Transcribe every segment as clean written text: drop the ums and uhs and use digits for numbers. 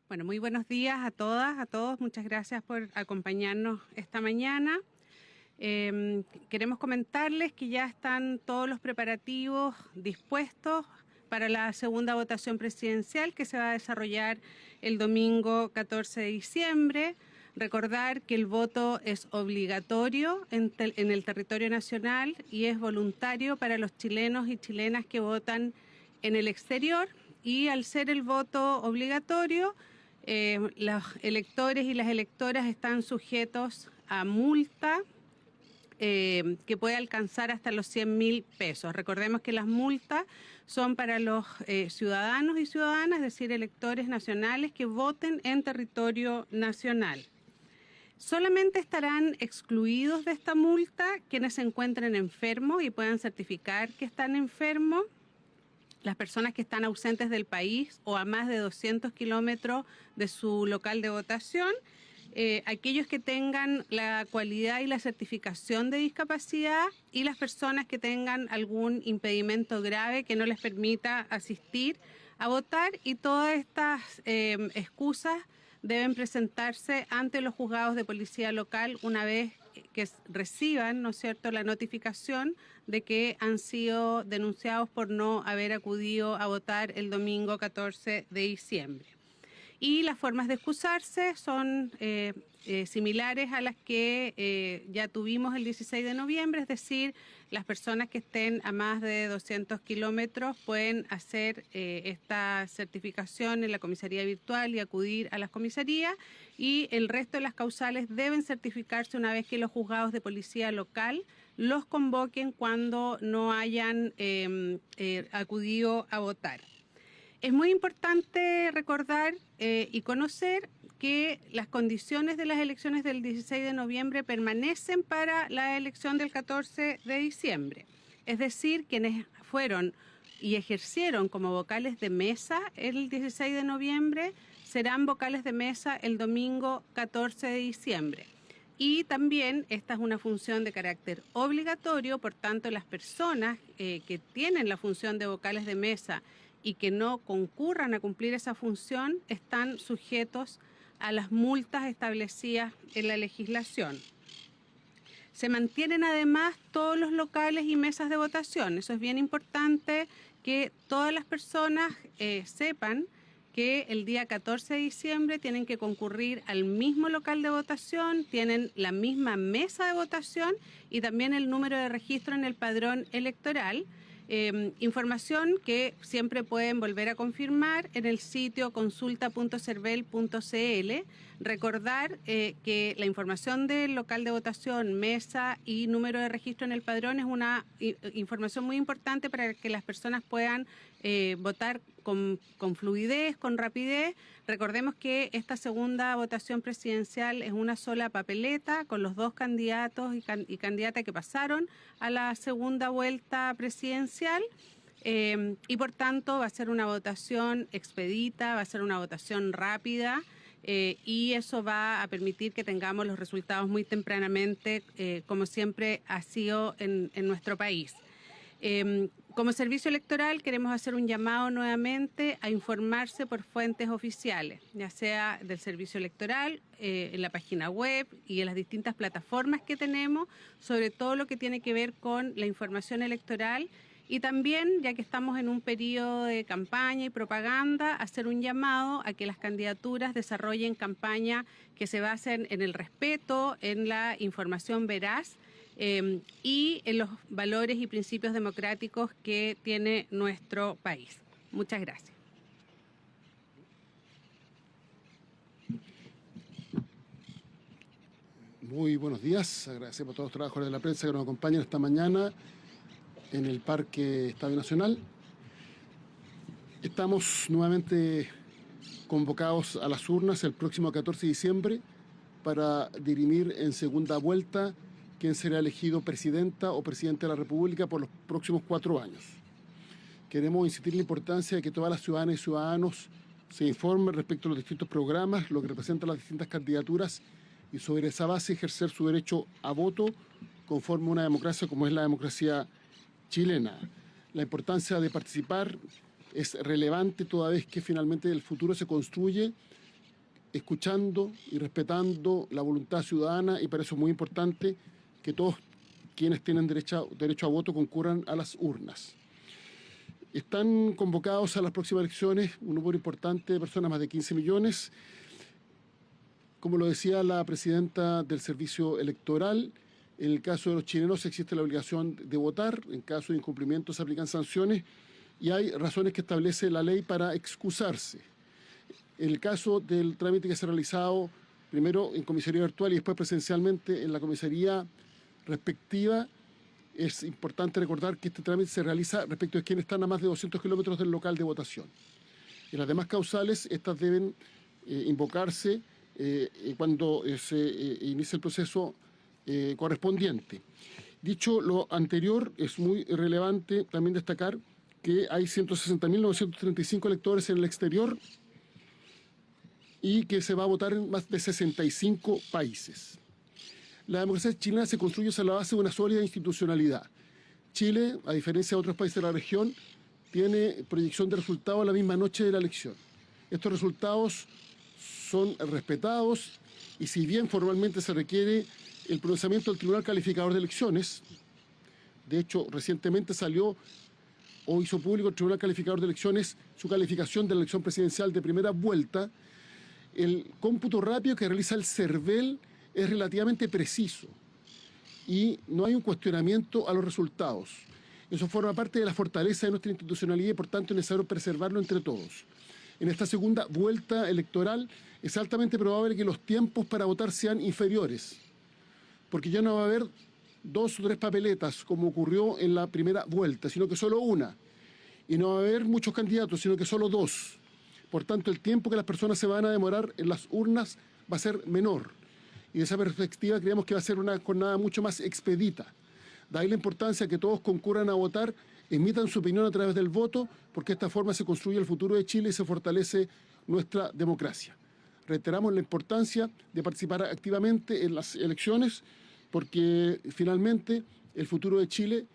Bueno, muy buenos días a todas, a todos. Muchas gracias por acompañarnos esta mañana. Queremos comentarles que ya están todos los preparativos dispuestos para la segunda votación presidencial que se va a desarrollar el domingo 14 de diciembre. Recordar que el voto es obligatorio en el territorio nacional y es voluntario para los chilenos y chilenas que votan en el exterior. Y al ser el voto obligatorio, los electores y las electoras están sujetos a multa que puede alcanzar hasta los 100.000 pesos. Recordemos que las multas son para los ciudadanos y ciudadanas, es decir, electores nacionales que voten en territorio nacional. Solamente estarán excluidos de esta multa quienes se encuentren enfermos y puedan certificar que están enfermos, las personas que están ausentes del país o a más de 200 kilómetros de su local de votación, aquellos que tengan la cualidad y la certificación de discapacidad y las personas que tengan algún impedimento grave que no les permita asistir a votar, y todas estas excusas deben presentarse ante los juzgados de policía local una vez que reciban, ¿no es cierto?, la notificación de que han sido denunciados por no haber acudido a votar el domingo 14 de diciembre. Y las formas de excusarse son similares a las que ya tuvimos el 16 de noviembre, es decir, las personas que estén a más de 200 kilómetros pueden hacer esta certificación en la comisaría virtual y acudir a las comisarías, y el resto de las causales deben certificarse una vez que los juzgados de policía local los convoquen cuando no hayan acudido a votar. Es muy importante recordar y conocer que las condiciones de las elecciones del 16 de noviembre permanecen para la elección del 14 de diciembre. Es decir, quienes fueron y ejercieron como vocales de mesa el 16 de noviembre serán vocales de mesa el domingo 14 de diciembre. Y también esta es una función de carácter obligatorio, por tanto las personas que tienen la función de vocales de mesa y que no concurran a cumplir esa función están sujetos a las multas establecidas en la legislación. Se mantienen además todos los locales y mesas de votación. Eso es bien importante que todas las personas sepan que el día 14 de diciembre tienen que concurrir al mismo local de votación, tienen la misma mesa de votación y también el número de registro en el padrón electoral. Información que siempre pueden volver a confirmar en el sitio consulta.cervel.cl. Recordar que la información del local de votación, mesa y número de registro en el padrón es una información muy importante para que las personas puedan votar con fluidez, con rapidez. Recordemos que esta segunda votación presidencial es una sola papeleta con los dos candidatos y candidata que pasaron a la segunda vuelta presidencial. Y por tanto va a ser una votación expedita, va a ser una votación rápida, y eso va a permitir que tengamos los resultados muy tempranamente, como siempre ha sido en nuestro país. Como servicio electoral queremos hacer un llamado nuevamente a informarse por fuentes oficiales, ya sea del servicio electoral, en la página web y en las distintas plataformas que tenemos, sobre todo lo que tiene que ver con la información electoral. Y también, ya que estamos en un periodo de campaña y propaganda, hacer un llamado a que las candidaturas desarrollen campañas que se basen en el respeto, en la información veraz y en los valores y principios democráticos que tiene nuestro país. Muchas gracias. Muy buenos días. Agradecemos a todos los trabajadores de la prensa que nos acompañan esta mañana en el Parque Estadio Nacional. Estamos nuevamente convocados a las urnas el próximo 14 de diciembre para dirimir en segunda vuelta quién será elegido presidenta o presidente de la República por los próximos 4 años. Queremos insistir en la importancia de que todas las ciudadanas y ciudadanos se informen respecto a los distintos programas, lo que representan las distintas candidaturas, y sobre esa base ejercer su derecho a voto conforme a una democracia como es la democracia chilena. La importancia de participar es relevante toda vez que finalmente el futuro se construye escuchando y respetando la voluntad ciudadana, y para eso es muy importante que todos quienes tienen derecho a voto concurran a las urnas. Están convocados a las próximas elecciones un número importante de personas, más de 15 millones. Como lo decía la presidenta del Servicio Electoral, en el caso de los chilenos existe la obligación de votar, en caso de incumplimiento se aplican sanciones y hay razones que establece la ley para excusarse. En el caso del trámite que se ha realizado primero en comisaría virtual y después presencialmente en la comisaría respectiva, es importante recordar que este trámite se realiza respecto de quienes están a más de 200 kilómetros del local de votación. En las demás causales, estas deben invocarse cuando se inicia el proceso correspondiente. Dicho lo anterior, es muy relevante también destacar que hay 160.935 electores en el exterior y que se va a votar en más de 65 países. La democracia chilena se construye sobre la base de una sólida institucionalidad. Chile, a diferencia de otros países de la región, tiene proyección de resultados la misma noche de la elección. Estos resultados son respetados y si bien formalmente se requiere el pronunciamiento del Tribunal Calificador de Elecciones, de hecho recientemente salió o hizo público el Tribunal Calificador de Elecciones su calificación de la elección presidencial de primera vuelta, el cómputo rápido que realiza el CERVEL es relativamente preciso y no hay un cuestionamiento a los resultados. Eso forma parte de la fortaleza de nuestra institucionalidad y por tanto es necesario preservarlo entre todos. En esta segunda vuelta electoral es altamente probable que los tiempos para votar sean inferiores, porque ya no va a haber 2 o 3 papeletas como ocurrió en la primera vuelta, sino que solo una. Y no va a haber muchos candidatos, sino que solo 2. Por tanto, el tiempo que las personas se van a demorar en las urnas va a ser menor. Y de esa perspectiva creemos que va a ser una jornada mucho más expedita. De ahí la importancia que todos concurran a votar, emitan su opinión a través del voto, porque de esta forma se construye el futuro de Chile y se fortalece nuestra democracia. Reiteramos la importancia de participar activamente en las elecciones, porque finalmente el futuro de Chile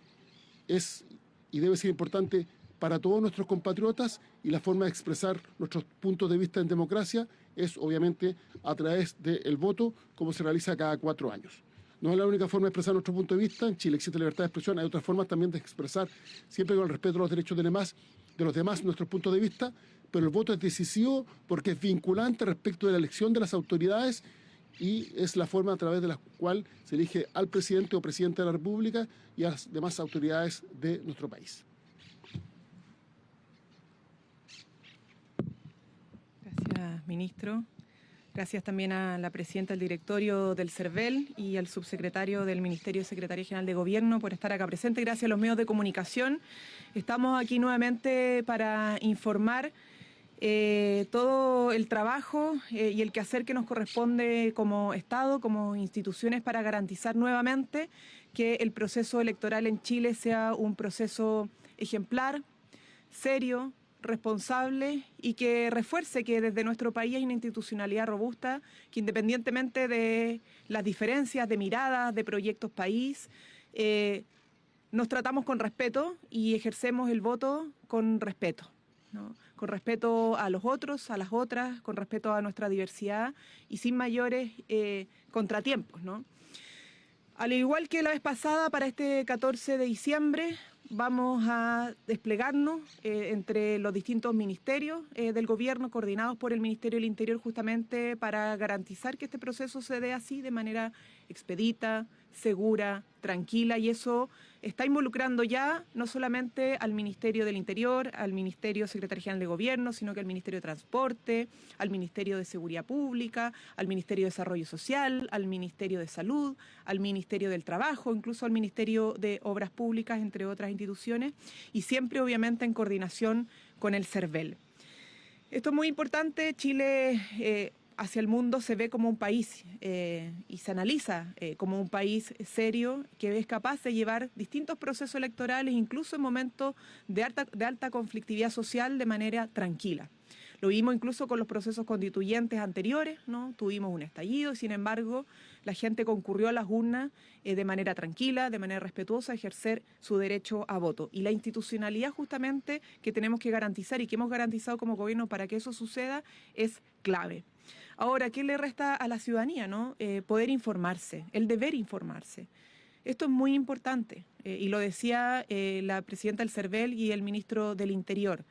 es y debe ser importante para todos nuestros compatriotas y la forma de expresar nuestros puntos de vista en democracia es obviamente a través del voto, como se realiza cada 4 años. No es la única forma de expresar nuestro punto de vista. En Chile existe libertad de expresión, hay otras formas también de expresar, siempre con el respeto a los derechos de los demás nuestros puntos de vista, pero el voto es decisivo porque es vinculante respecto de la elección de las autoridades y es la forma a través de la cual se elige al presidente o presidenta de la República y a las demás autoridades de nuestro país. Gracias, ministro. Gracias también a la presidenta del directorio del CERVEL y al subsecretario del Ministerio y Secretaría General de Gobierno por estar acá presente. Gracias a los medios de comunicación. Estamos aquí nuevamente para informar todo el trabajo y el quehacer que nos corresponde como Estado, como instituciones, para garantizar nuevamente que el proceso electoral en Chile sea un proceso ejemplar, serio, responsable y que refuerce que desde nuestro país hay una institucionalidad robusta, que independientemente de las diferencias de miradas, de proyectos país, nos tratamos con respeto y ejercemos el voto con respeto, ¿no? Con respeto a los otros, a las otras, con respeto a nuestra diversidad y sin mayores contratiempos, ¿no? Al igual que la vez pasada, para este 14 de diciembre vamos a desplegarnos entre los distintos ministerios del gobierno, coordinados por el Ministerio del Interior, justamente para garantizar que este proceso se dé así, de manera expedita, segura, tranquila, y eso está involucrando ya no solamente al Ministerio del Interior, al Ministerio Secretaría General de Gobierno, sino que al Ministerio de Transporte, al Ministerio de Seguridad Pública, al Ministerio de Desarrollo Social, al Ministerio de Salud, al Ministerio del Trabajo, incluso al Ministerio de Obras Públicas, entre otras instituciones, y siempre obviamente en coordinación con el CERVEL. Esto es muy importante. Chile hacia el mundo se ve como un país y se analiza como un país serio que es capaz de llevar distintos procesos electorales, incluso en momentos de alta conflictividad social, de manera tranquila. Lo vimos incluso con los procesos constituyentes anteriores, ¿no? Tuvimos un estallido y sin embargo la gente concurrió a las urnas de manera tranquila, de manera respetuosa, a ejercer su derecho a voto. Y la institucionalidad justamente que tenemos que garantizar y que hemos garantizado como gobierno para que eso suceda es clave. Ahora, ¿qué le resta a la ciudadanía, no? Poder informarse, el deber informarse. Esto es muy importante y lo decía la presidenta del CERVEL y el ministro del Interior.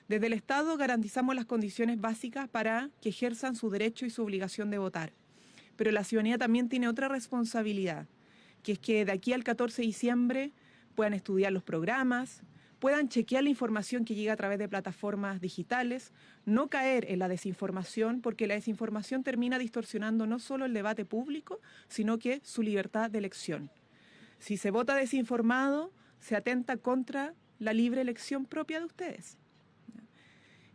Desde el Estado garantizamos las condiciones básicas para que ejerzan su derecho y su obligación de votar. Pero la ciudadanía también tiene otra responsabilidad, que es que de aquí al 14 de diciembre puedan estudiar los programas, puedan chequear la información que llega a través de plataformas digitales, no caer en la desinformación, porque la desinformación termina distorsionando no solo el debate público, sino que su libertad de elección. Si se vota desinformado, se atenta contra la libre elección propia de ustedes.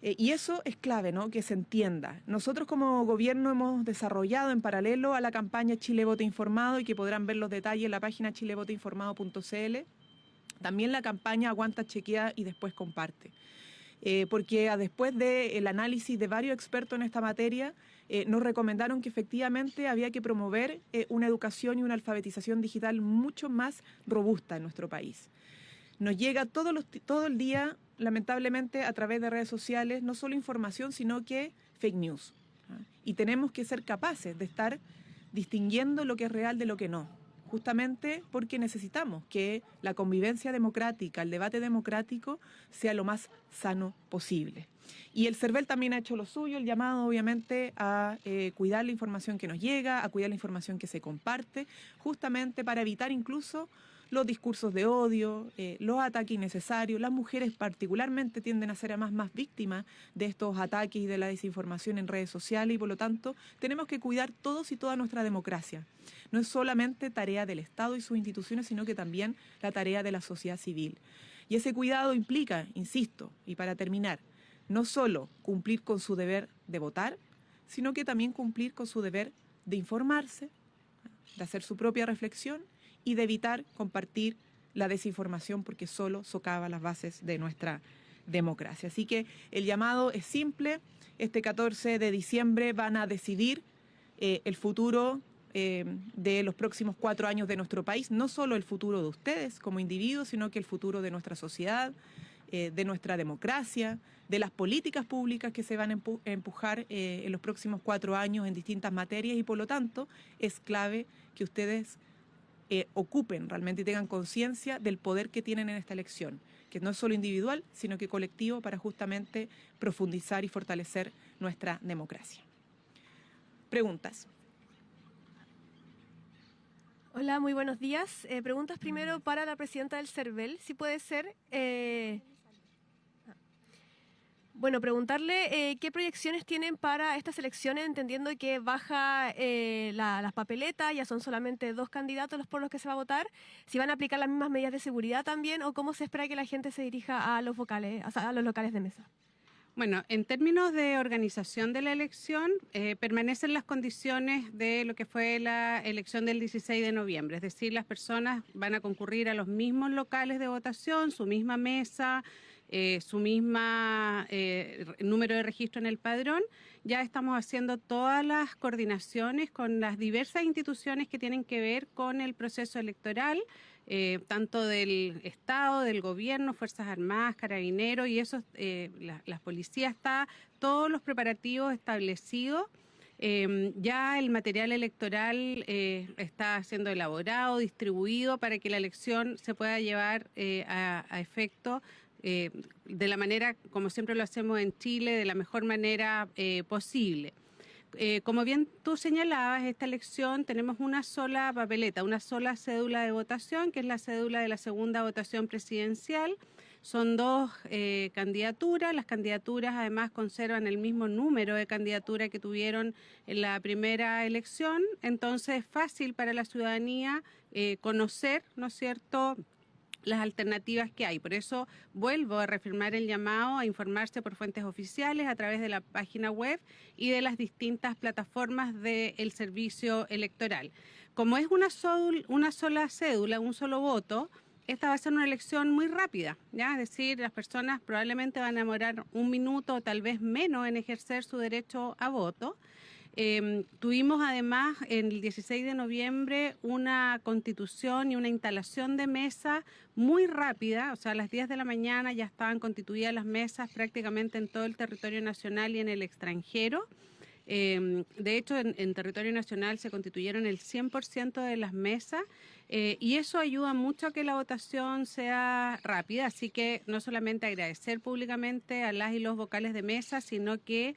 Y eso es clave, ¿no? Que se entienda. Nosotros como gobierno hemos desarrollado en paralelo a la campaña Chile Vota Informado y que podrán ver los detalles en la página chilevotainformado.cl, también la campaña Aguanta, Chequea y Después Comparte. Porque después del análisis de varios expertos en esta materia, nos recomendaron que efectivamente había que promover una educación y una alfabetización digital mucho más robusta en nuestro país. Nos llega todo el día, lamentablemente, a través de redes sociales, no solo información, sino que fake news. Y tenemos que ser capaces de estar distinguiendo lo que es real de lo que no. Justamente porque necesitamos que la convivencia democrática, el debate democrático, sea lo más sano posible. Y el CERVEL también ha hecho lo suyo, el llamado obviamente a cuidar la información que nos llega, a cuidar la información que se comparte, justamente para evitar incluso los discursos de odio, los ataques innecesarios. Las mujeres particularmente tienden a ser además más víctimas de estos ataques y de la desinformación en redes sociales y por lo tanto tenemos que cuidar todos y toda nuestra democracia. No es solamente tarea del Estado y sus instituciones, sino que también la tarea de la sociedad civil. Y ese cuidado implica, insisto, y para terminar, no solo cumplir con su deber de votar, sino que también cumplir con su deber de informarse, de hacer su propia reflexión y de evitar compartir la desinformación porque solo socava las bases de nuestra democracia. Así que el llamado es simple. Este 14 de diciembre van a decidir el futuro de los próximos 4 años de nuestro país, no solo el futuro de ustedes como individuos, sino que el futuro de nuestra sociedad, de nuestra democracia, de las políticas públicas que se van a empujar en los próximos 4 años en distintas materias y por lo tanto es clave que ustedes ocupen realmente y tengan conciencia del poder que tienen en esta elección, que no es solo individual, sino que colectivo para justamente profundizar y fortalecer nuestra democracia. Preguntas. Hola, muy buenos días. Preguntas primero para la presidenta del CERVEL, si puede ser. Bueno, preguntarle qué proyecciones tienen para estas elecciones, entendiendo que baja las papeletas, ya son solamente 2 candidatos por los que se va a votar, si van a aplicar las mismas medidas de seguridad también o cómo se espera que la gente se dirija a los vocales, o sea, a los locales de mesa. Bueno, en términos de organización de la elección, permanecen las condiciones de lo que fue la elección del 16 de noviembre, es decir, las personas van a concurrir a los mismos locales de votación, su misma mesa, su misma número de registro en el padrón. Ya estamos haciendo todas las coordinaciones con las diversas instituciones que tienen que ver con el proceso electoral, tanto del Estado, del Gobierno, Fuerzas Armadas, Carabineros y eso, las policías, está todos los preparativos establecidos. Ya el material electoral está siendo elaborado, distribuido para que la elección se pueda llevar a efecto de la manera, como siempre lo hacemos en Chile, de la mejor manera posible. Como bien tú señalabas, esta elección tenemos una sola papeleta, una sola cédula de votación, que es la cédula de la segunda votación presidencial. Son 2 candidaturas. Las candidaturas además conservan el mismo número de candidatura que tuvieron en la primera elección. Entonces es fácil para la ciudadanía conocer, ¿no es cierto?, las alternativas que hay. Por eso vuelvo a reafirmar el llamado a informarse por fuentes oficiales a través de la página web y de las distintas plataformas del servicio electoral. Como es una sola cédula, un solo voto, esta va a ser una elección muy rápida, ¿ya? Es decir, las personas probablemente van a demorar 1 minuto o tal vez menos en ejercer su derecho a voto. Tuvimos además el 16 de noviembre una constitución y una instalación de mesa muy rápida, o sea, a las 10 de la mañana ya estaban constituidas las mesas prácticamente en todo el territorio nacional y en el extranjero. De hecho, en territorio nacional se constituyeron el 100% de las mesas y eso ayuda mucho a que la votación sea rápida. Así que no solamente agradecer públicamente a las y los vocales de mesa, sino que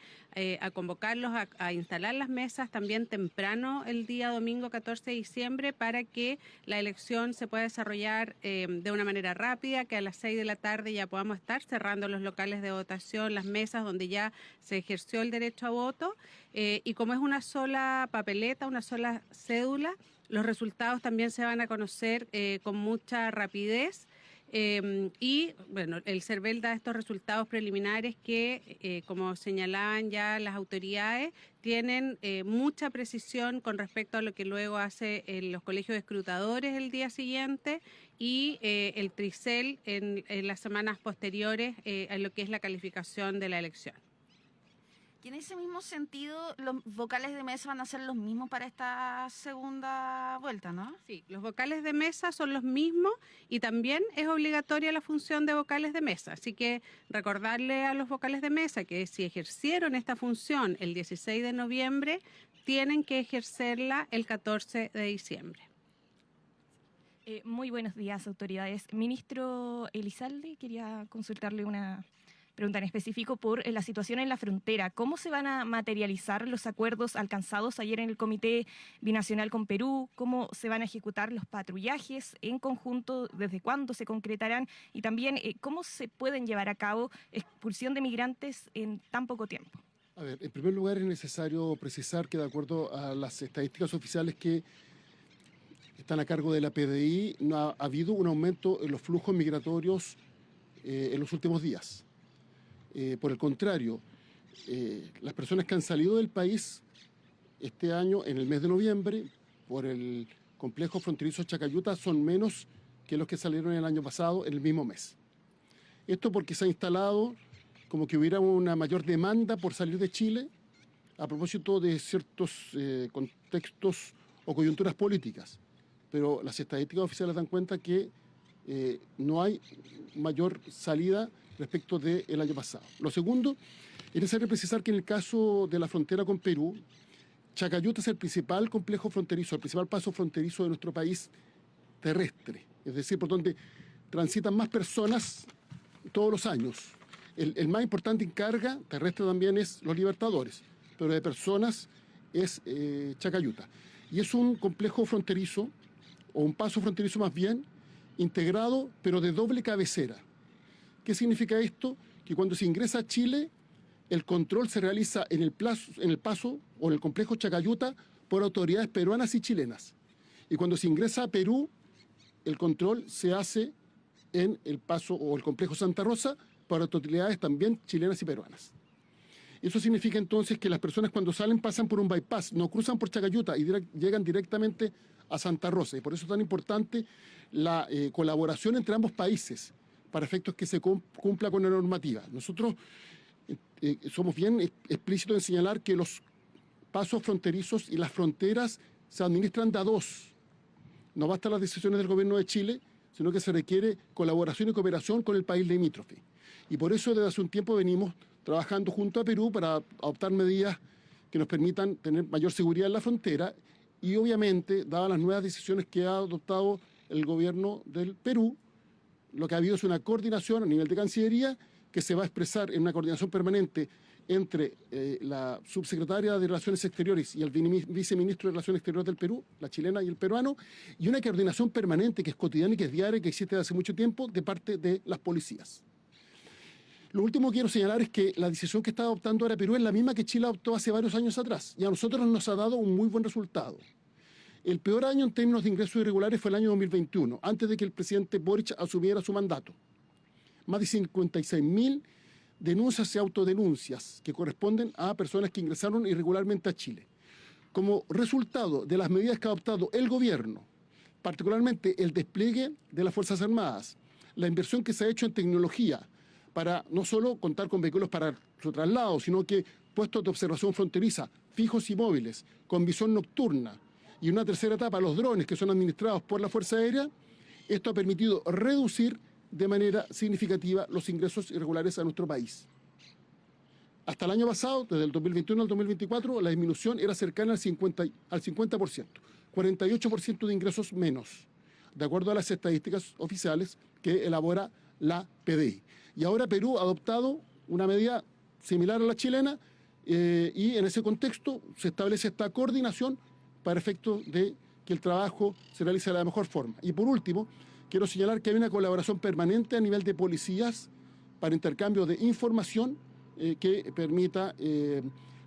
a convocarlos a instalar las mesas también temprano el día domingo 14 de diciembre para que la elección se pueda desarrollar de una manera rápida, que a las 6 de la tarde ya podamos estar cerrando los locales de votación, las mesas donde ya se ejerció el derecho a voto. Y como es una sola papeleta, una sola cédula, los resultados también se van a conocer con mucha rapidez. Y bueno, el CERVEL da estos resultados preliminares que, como señalaban ya las autoridades, tienen mucha precisión con respecto a lo que luego hace los colegios de escrutadores el día siguiente y el TRICEL en las semanas posteriores a lo que es la calificación de la elección. Y en ese mismo sentido, los vocales de mesa van a ser los mismos para esta segunda vuelta, ¿no? Sí, los vocales de mesa son los mismos y también es obligatoria la función de vocales de mesa. Así que recordarle a los vocales de mesa que si ejercieron esta función el 16 de noviembre, tienen que ejercerla el 14 de diciembre. Muy buenos días, autoridades. Ministro Elizalde, quería consultarle una pregunta en específico por la situación en la frontera. ¿Cómo se van a materializar los acuerdos alcanzados ayer en el Comité Binacional con Perú? ¿Cómo se van a ejecutar los patrullajes en conjunto? ¿Desde cuándo se concretarán? Y también, ¿cómo se pueden llevar a cabo expulsión de migrantes en tan poco tiempo? A ver, en primer lugar es necesario precisar que de acuerdo a las estadísticas oficiales que están a cargo de la PDI, no ha habido un aumento en los flujos migratorios en los últimos días. Por el contrario, las personas que han salido del país este año, en el mes de noviembre, por el complejo fronterizo Chacayuta, son menos que los que salieron el año pasado en el mismo mes. Esto porque se ha instalado como que hubiera una mayor demanda por salir de Chile a propósito de ciertos contextos o coyunturas políticas. Pero las estadísticas oficiales dan cuenta que no hay mayor salida respecto del año pasado. Lo segundo, es necesario precisar que en el caso de la frontera con Perú, Chacayuta es el principal complejo fronterizo, el principal paso fronterizo de nuestro país terrestre, es decir, por donde transitan más personas todos los años. El más importante en carga terrestre también es Los Libertadores, pero de personas es Chacayuta. Y es un complejo fronterizo, o un paso fronterizo más bien, integrado, pero de doble cabecera. ¿Qué significa esto? Que cuando se ingresa a Chile, el control se realiza en el paso o en el complejo Chacayuta por autoridades peruanas y chilenas. Y cuando se ingresa a Perú, el control se hace en el paso o el complejo Santa Rosa por autoridades también chilenas y peruanas. Eso significa entonces que las personas cuando salen pasan por un bypass, no cruzan por Chacayuta y llegan directamente a Santa Rosa. Y por eso es tan importante la colaboración entre ambos países para efectos que se cumpla con la normativa. Nosotros somos bien explícitos en señalar que los pasos fronterizos y las fronteras se administran de a dos. No bastan las decisiones del gobierno de Chile, sino que se requiere colaboración y cooperación con el país limítrofe. Y por eso desde hace un tiempo venimos trabajando junto a Perú para adoptar medidas que nos permitan tener mayor seguridad en la frontera y obviamente, dadas las nuevas decisiones que ha adoptado el gobierno del Perú, lo que ha habido es una coordinación a nivel de Cancillería que se va a expresar en una coordinación permanente entre la subsecretaria de Relaciones Exteriores y el viceministro de Relaciones Exteriores del Perú, la chilena y el peruano, y una coordinación permanente que es cotidiana y que es diaria, que existe desde hace mucho tiempo de parte de las policías. Lo último que quiero señalar es que la decisión que está adoptando ahora Perú es la misma que Chile adoptó hace varios años atrás y a nosotros nos ha dado un muy buen resultado. El peor año en términos de ingresos irregulares fue el año 2021, antes de que el presidente Boric asumiera su mandato. Más de 56.000 denuncias y autodenuncias que corresponden a personas que ingresaron irregularmente a Chile. Como resultado de las medidas que ha adoptado el gobierno particularmente el despliegue de las Fuerzas Armadas, la inversión que se ha hecho en tecnología para no solo contar con vehículos para su traslado, sino que puestos de observación fronteriza, fijos y móviles, con visión nocturna, y una tercera etapa, los drones que son administrados por la Fuerza Aérea, esto ha permitido reducir de manera significativa los ingresos irregulares a nuestro país. Hasta el año pasado, desde el 2021 al 2024, la disminución era cercana al 50%, 48% de ingresos menos, de acuerdo a las estadísticas oficiales que elabora la PDI. Y ahora Perú ha adoptado una medida similar a la chilena y en ese contexto se establece esta coordinación para efectos de que el trabajo se realice de la mejor forma. Y por último, quiero señalar que hay una colaboración permanente a nivel de policías para intercambio de información que permita,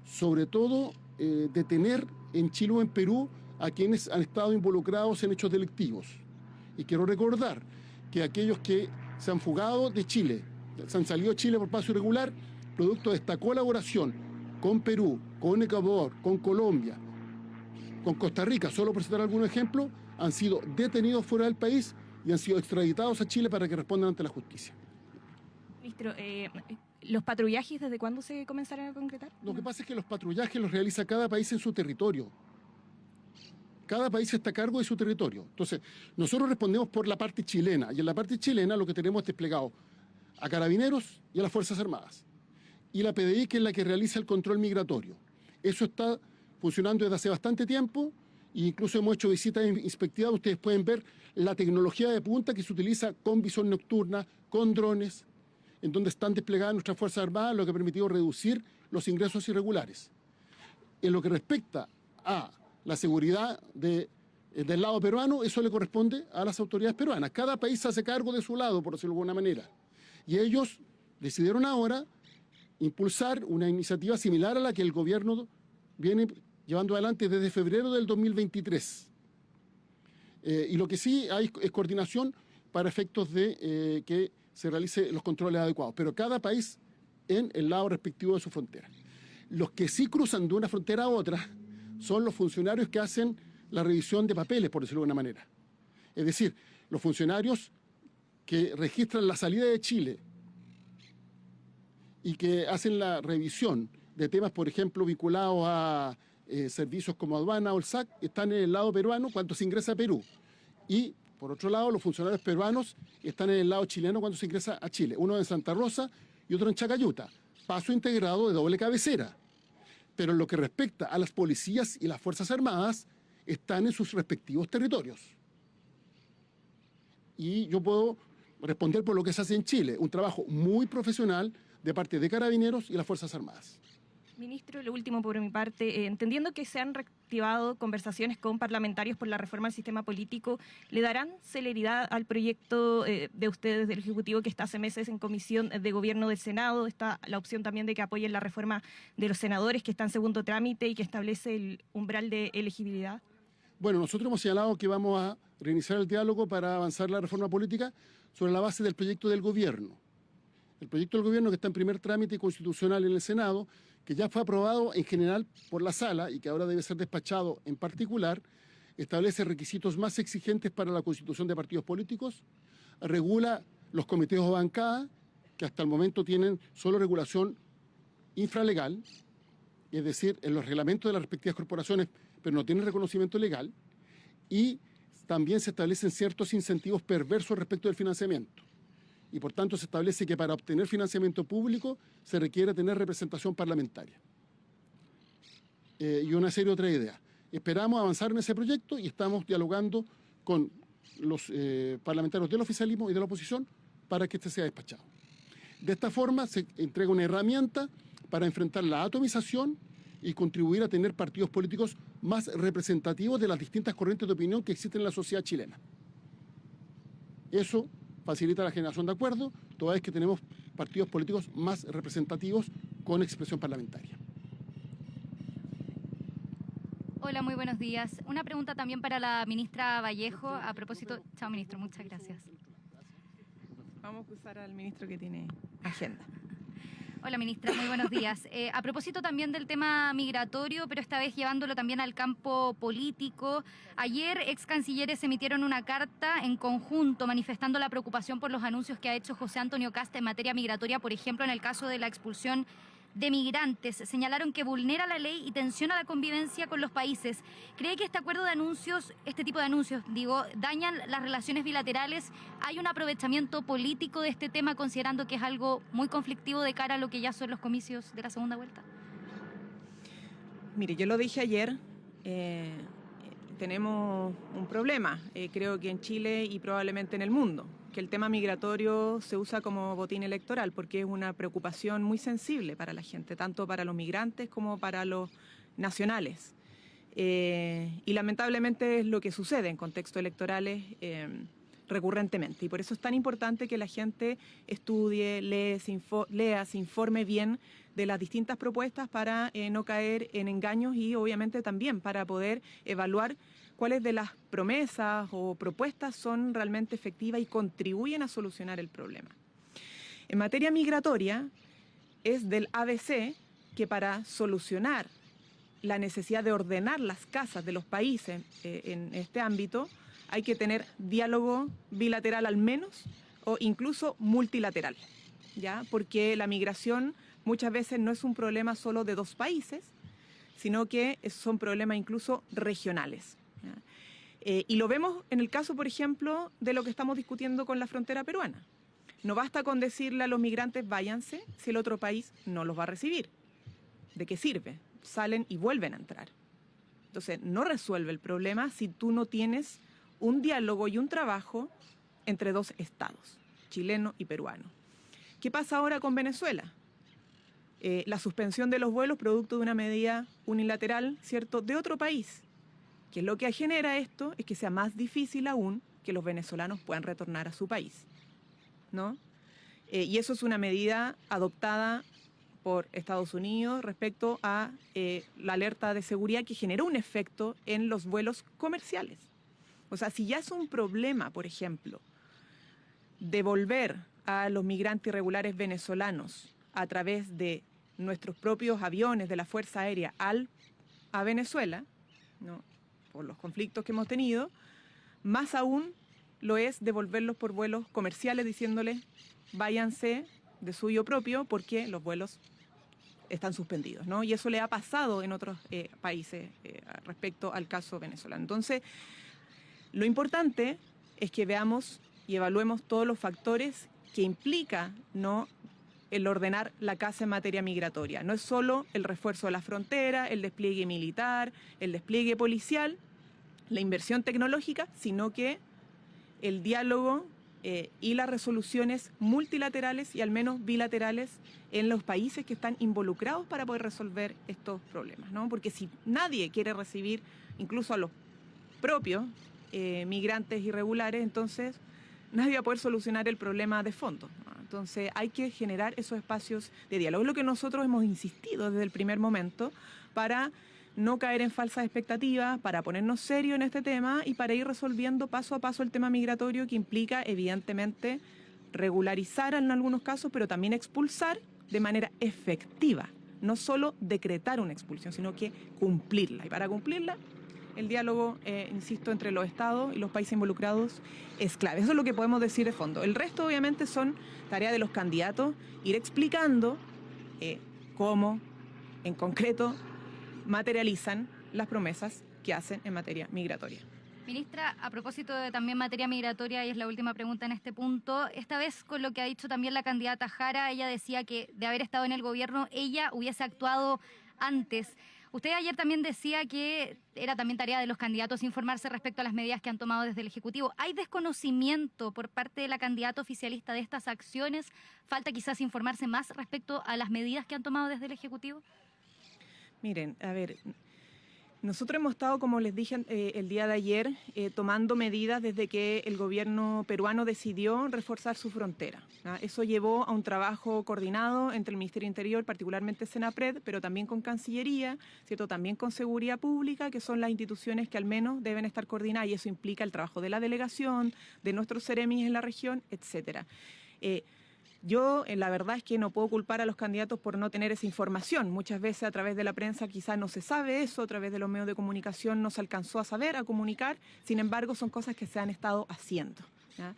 sobre todo, detener en Chile o en Perú a quienes han estado involucrados en hechos delictivos. Y quiero recordar que aquellos que se han fugado de Chile, se han salido de Chile por paso irregular, producto de esta colaboración con Perú, con Ecuador, con Colombia, con Costa Rica, solo por citar algunos ejemplos, han sido detenidos fuera del país y han sido extraditados a Chile para que respondan ante la justicia. Ministro, ¿los patrullajes desde cuándo se comenzarán a concretar? Lo que pasa es que los patrullajes los realiza cada país en su territorio. Cada país está a cargo de su territorio. Entonces, nosotros respondemos por la parte chilena, y en la parte chilena lo que tenemos es desplegado a Carabineros y a las Fuerzas Armadas. Y la PDI, que es la que realiza el control migratorio. Eso está funcionando desde hace bastante tiempo, e incluso hemos hecho visitas inspectivas. Ustedes pueden ver la tecnología de punta que se utiliza con visión nocturna, con drones, en donde están desplegadas nuestras Fuerzas Armadas, lo que ha permitido reducir los ingresos irregulares. En lo que respecta a la seguridad del lado peruano, eso le corresponde a las autoridades peruanas. Cada país se hace cargo de su lado, por decirlo de alguna manera. Y ellos decidieron ahora impulsar una iniciativa similar a la que el gobierno viene llevando adelante desde febrero del 2023. Y lo que sí hay es coordinación para efectos de que se realicen los controles adecuados, pero cada país en el lado respectivo de su frontera. Los que sí cruzan de una frontera a otra son los funcionarios que hacen la revisión de papeles, por decirlo de alguna manera. Es decir, los funcionarios que registran la salida de Chile y que hacen la revisión de temas, por ejemplo, vinculados a servicios como aduana o el SAC, están en el lado peruano cuando se ingresa a Perú. Y, por otro lado, los funcionarios peruanos están en el lado chileno cuando se ingresa a Chile. Uno en Santa Rosa y otro en Chacayuta. Paso integrado de doble cabecera. Pero en lo que respecta a las policías y las Fuerzas Armadas, están en sus respectivos territorios. Y yo puedo responder por lo que se hace en Chile, un trabajo muy profesional de parte de Carabineros y las Fuerzas Armadas. Ministro, lo último por mi parte, entendiendo que se han reactivado conversaciones con parlamentarios por la reforma al sistema político, ¿le darán celeridad al proyecto de ustedes del Ejecutivo que está hace meses en Comisión de Gobierno del Senado? Está la opción también de que apoyen la reforma de los senadores que está en segundo trámite y que establece el umbral de elegibilidad. Bueno, nosotros hemos señalado que vamos a reiniciar el diálogo para avanzar la reforma política sobre la base del proyecto del gobierno. El proyecto del gobierno que está en primer trámite constitucional en el Senado, que ya fue aprobado en general por la sala y que ahora debe ser despachado en particular, establece requisitos más exigentes para la constitución de partidos políticos, regula los comités o bancadas, que hasta el momento tienen solo regulación infralegal, es decir, en los reglamentos de las respectivas corporaciones, pero no tienen reconocimiento legal, y también se establecen ciertos incentivos perversos respecto del financiamiento. Y por tanto se establece que para obtener financiamiento público se requiere tener representación parlamentaria. Y una serie de otras ideas. Esperamos avanzar en ese proyecto y estamos dialogando con los parlamentarios del oficialismo y de la oposición para que este sea despachado. De esta forma se entrega una herramienta para enfrentar la atomización y contribuir a tener partidos políticos más representativos de las distintas corrientes de opinión que existen en la sociedad chilena. Eso facilita la generación de acuerdos, toda vez que tenemos partidos políticos más representativos con expresión parlamentaria. Hola, muy buenos días. Una pregunta también para la ministra Vallejo a propósito... Chao, ministro, muchas gracias. Vamos a usar al ministro que tiene agenda. Hola, ministra, muy buenos días. A propósito también del tema migratorio, pero esta vez llevándolo también al campo político, ayer ex cancilleres emitieron una carta en conjunto manifestando la preocupación por los anuncios que ha hecho José Antonio Kast en materia migratoria, por ejemplo, en el caso de la expulsión de migrantes. Señalaron que vulnera la ley y tensiona la convivencia con los países. ¿Cree que este acuerdo de anuncios, este tipo de anuncios, dañan las relaciones bilaterales? ¿Hay un aprovechamiento político de este tema considerando que es algo muy conflictivo de cara a lo que ya son los comicios de la segunda vuelta? Mire, yo lo dije ayer, tenemos un problema, creo que en Chile y probablemente en el mundo, que el tema migratorio se usa como botín electoral porque es una preocupación muy sensible para la gente, tanto para los migrantes como para los nacionales. Y lamentablemente es lo que sucede en contextos electorales recurrentemente. Y por eso es tan importante que la gente estudie, lea, se informe bien de las distintas propuestas para no caer en engaños y obviamente también para poder evaluar cuáles de las promesas o propuestas son realmente efectivas y contribuyen a solucionar el problema. En materia migratoria, es del ABC que para solucionar la necesidad de ordenar las casas de los países en este ámbito, hay que tener diálogo bilateral al menos o incluso multilateral, ¿ya? Porque la migración muchas veces no es un problema solo de dos países, sino que son problemas incluso regionales. Y lo vemos en el caso, por ejemplo, de lo que estamos discutiendo con la frontera peruana. No basta con decirle a los migrantes váyanse si el otro país no los va a recibir. ¿De qué sirve? Salen y vuelven a entrar. Entonces, no resuelve el problema si tú no tienes un diálogo y un trabajo entre dos estados, chileno y peruano. ¿Qué pasa ahora con Venezuela? La suspensión de los vuelos producto de una medida unilateral, ¿cierto?, de otro país. Que lo que genera esto es que sea más difícil aún que los venezolanos puedan retornar a su país, ¿no? Y eso es una medida adoptada por Estados Unidos respecto a la alerta de seguridad que generó un efecto en los vuelos comerciales. O sea, si ya es un problema, por ejemplo, devolver a los migrantes irregulares venezolanos a través de nuestros propios aviones de la Fuerza Aérea a Venezuela, ¿no?, por los conflictos que hemos tenido, más aún lo es devolverlos por vuelos comerciales diciéndoles váyanse de suyo propio porque los vuelos están suspendidos, ¿no? Y eso le ha pasado en otros países respecto al caso venezolano. Entonces, lo importante es que veamos y evaluemos todos los factores que implica, ¿no?, el ordenar la casa en materia migratoria. No es solo el refuerzo de la frontera, el despliegue militar, el despliegue policial, la inversión tecnológica, sino que el diálogo y las resoluciones multilaterales y al menos bilaterales en los países que están involucrados para poder resolver estos problemas, ¿no? Porque si nadie quiere recibir incluso a los propios migrantes irregulares, entonces nadie va a poder solucionar el problema de fondo, ¿no? Entonces hay que generar esos espacios de diálogo. Es lo que nosotros hemos insistido desde el primer momento para no caer en falsas expectativas, para ponernos serios en este tema y para ir resolviendo paso a paso el tema migratorio, que implica evidentemente regularizar en algunos casos, pero también expulsar de manera efectiva. No solo decretar una expulsión, sino que cumplirla. Y para cumplirla, el diálogo, insisto, entre los estados y los países involucrados es clave. Eso es lo que podemos decir de fondo. El resto, obviamente, son tareas de los candidatos, ir explicando cómo, en concreto, materializan las promesas que hacen en materia migratoria. Ministra, a propósito de también materia migratoria, y es la última pregunta en este punto, esta vez con lo que ha dicho también la candidata Jara, ella decía que de haber estado en el gobierno, ella hubiese actuado antes. Usted ayer también decía que era también tarea de los candidatos informarse respecto a las medidas que han tomado desde el Ejecutivo. ¿Hay desconocimiento por parte de la candidata oficialista de estas acciones? ¿Falta quizás informarse más respecto a las medidas que han tomado desde el Ejecutivo? Miren, a ver, nosotros hemos estado, como les dije el día de ayer, tomando medidas desde que el gobierno peruano decidió reforzar su frontera, ¿no? Eso llevó a un trabajo coordinado entre el Ministerio Interior, particularmente Senapred, pero también con Cancillería, ¿cierto?, también con Seguridad Pública, que son las instituciones que al menos deben estar coordinadas, y eso implica el trabajo de la delegación, de nuestros seremis en la región, etcétera. Yo, la verdad es que no puedo culpar a los candidatos por no tener esa información. Muchas veces a través de la prensa quizás no se sabe eso, a través de los medios de comunicación no se alcanzó a saber, a comunicar. Sin embargo, son cosas que se han estado haciendo, ¿ya?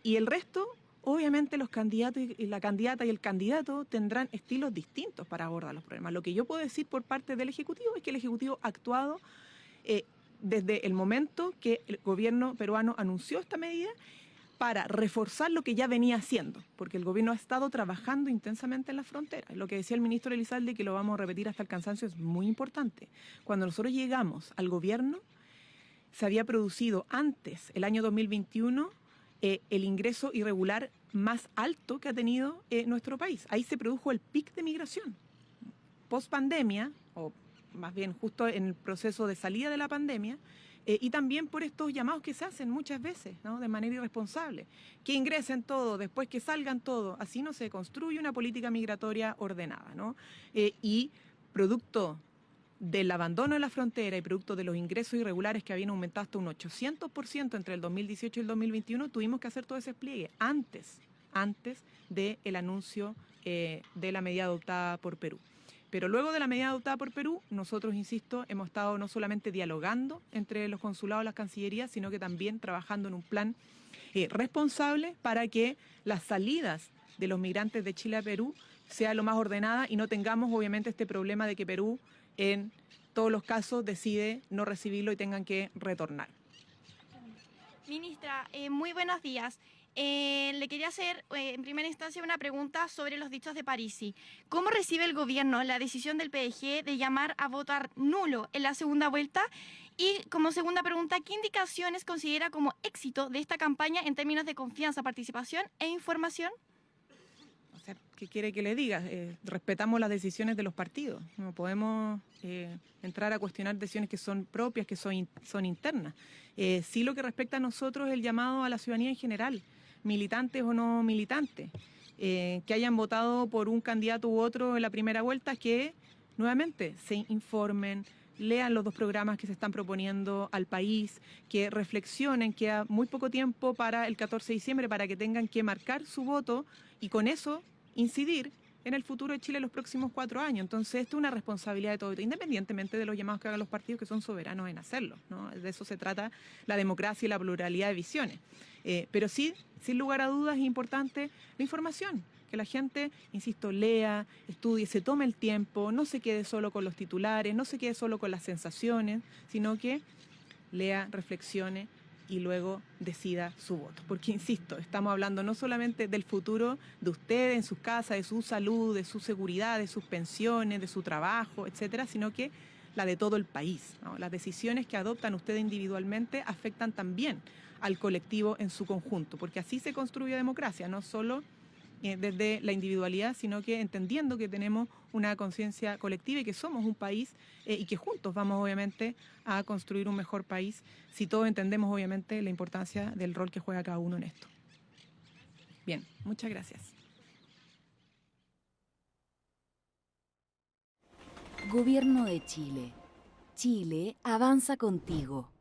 Y el resto, obviamente los candidatos y la candidata y el candidato tendrán estilos distintos para abordar los problemas. Lo que yo puedo decir por parte del Ejecutivo es que el Ejecutivo ha actuado desde el momento que el gobierno peruano anunció esta medida para reforzar lo que ya venía haciendo, porque el gobierno ha estado trabajando intensamente en la frontera. Lo que decía el ministro Elizalde, que lo vamos a repetir hasta el cansancio, es muy importante. Cuando nosotros llegamos al gobierno, se había producido antes, el año 2021, el ingreso irregular más alto que ha tenido nuestro país. Ahí se produjo el pic de migración. Post pandemia, o más bien justo en el proceso de salida de la pandemia, y también por estos llamados que se hacen muchas veces, ¿no?, de manera irresponsable. Que ingresen todo, después que salgan todo. Así no se construye una política migratoria ordenada, ¿no? Y producto del abandono de la frontera y producto de los ingresos irregulares que habían aumentado hasta un 800% entre el 2018 y el 2021, tuvimos que hacer todo ese despliegue antes del anuncio de la medida adoptada por Perú. Pero luego de la medida adoptada por Perú, nosotros, insisto, hemos estado no solamente dialogando entre los consulados y las cancillerías, sino que también trabajando en un plan responsable para que las salidas de los migrantes de Chile a Perú sea lo más ordenada y no tengamos, obviamente, este problema de que Perú, en todos los casos, decide no recibirlo y tengan que retornar. Ministra, muy buenos días. Le quería hacer en primera instancia una pregunta sobre los dichos de Parisi. ¿Cómo recibe el gobierno la decisión del PDG de llamar a votar nulo en la segunda vuelta? Y como segunda pregunta, ¿qué indicaciones considera como éxito de esta campaña en términos de confianza, participación e información? O sea, ¿qué quiere que le diga? Respetamos las decisiones de los partidos. No podemos entrar a cuestionar decisiones que son propias, que son internas. Sí, lo que respecta a nosotros es el llamado a la ciudadanía en general, militantes o no militantes, que hayan votado por un candidato u otro en la primera vuelta, que nuevamente se informen, lean los dos programas que se están proponiendo al país, que reflexionen, queda muy poco tiempo para el 14 de diciembre para que tengan que marcar su voto y con eso incidir en el futuro de Chile en los próximos 4 años. Entonces, esto es una responsabilidad de todos, independientemente de los llamados que hagan los partidos, que son soberanos en hacerlo, ¿no? De eso se trata la democracia y la pluralidad de visiones. Pero sí, sin lugar a dudas, es importante la información, que la gente, insisto, lea, estudie, se tome el tiempo, no se quede solo con los titulares, no se quede solo con las sensaciones, sino que lea, reflexione y luego decida su voto. Porque, insisto, estamos hablando no solamente del futuro de ustedes en sus casas, de su salud, de su seguridad, de sus pensiones, de su trabajo, etcétera, sino que la de todo el país, ¿no? Las decisiones que adoptan ustedes individualmente afectan también al colectivo en su conjunto, porque así se construye democracia, no solo desde la individualidad, sino que entendiendo que tenemos una conciencia colectiva y que somos un país y que juntos vamos obviamente a construir un mejor país si todos entendemos obviamente la importancia del rol que juega cada uno en esto. Bien, muchas gracias. Gobierno de Chile. Chile avanza contigo.